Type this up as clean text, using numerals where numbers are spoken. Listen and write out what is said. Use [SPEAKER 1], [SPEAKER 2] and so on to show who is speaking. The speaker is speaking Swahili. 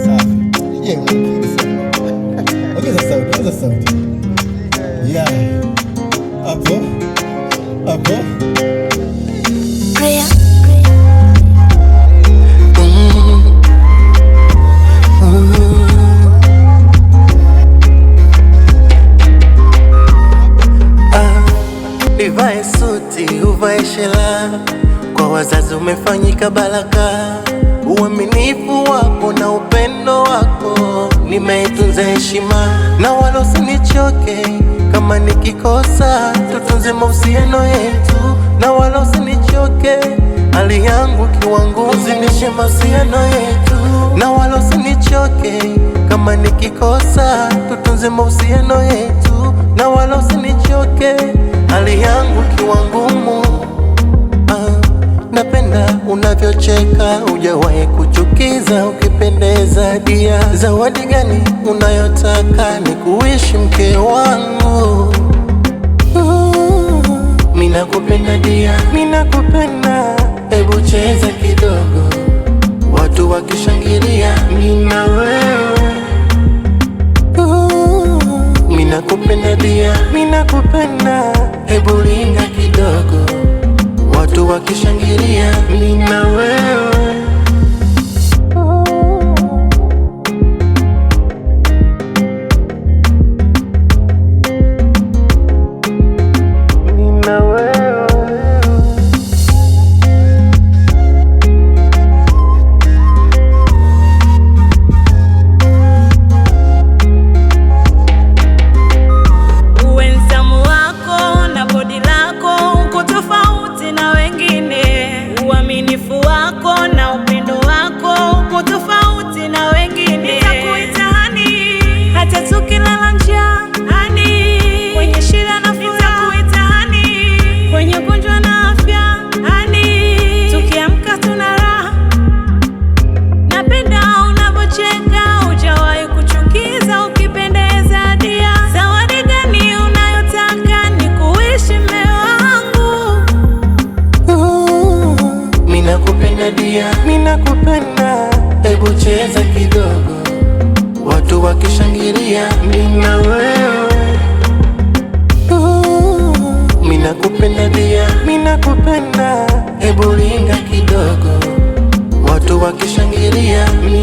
[SPEAKER 1] Safi. Yeah, ongeza sauti, ongeza sauti. Yeah. Hapo. Hapo.
[SPEAKER 2] Prayer.
[SPEAKER 3] Nivae suti, uvae shela, kwa wazazi umefanyika baraka. Uaminifu wako na upendo wako nimeitunza heshima, na wala usinichoke kama nikikosa. Tutunze mahusiano yetu, na wala usinichoke. Hali yangu kiwangu, uzidishe mahusiano yetu, na wala usinichoke kama nikikosa. Tutunze mahusiano yetu, na wala usinichoke. Hali yangu kiwa ngumu, napenda unavyocheka, hujawahi kuchukiza, ukipendeza dia. Zawadi gani unayotaka ni kuishi mke wangu? Mina kupenda dia, mina kupenda. Hebu cheza kidogo, watu wakishangilia, mina wewe. Mina kupenda dia, mina kupenda. Hebu linga kidogo, watu wakishangilia, mina wewe. Mina wewe.
[SPEAKER 4] Uaminifu wako na upendo wako uko tofauti na wengine. Nitakuita hani hata tukilala njaa, hani kwenye shida na furaha. Nitakuita hani kwenye ugonjwa na afya, hani tukiamka tuna raha. Napenda unavyocheka, hujawahi kuchukiza, ukipendeza dia. Zawadi gani unayotaka ni kuishi mume wangu?
[SPEAKER 3] Mina kupenda dia, mina kupenda. Hebu cheza kidogo, watu wakishangilia, mina wewe. Mina kupenda dia, mina kupenda. Hebu linga kidogo, watu wakishangilia, mina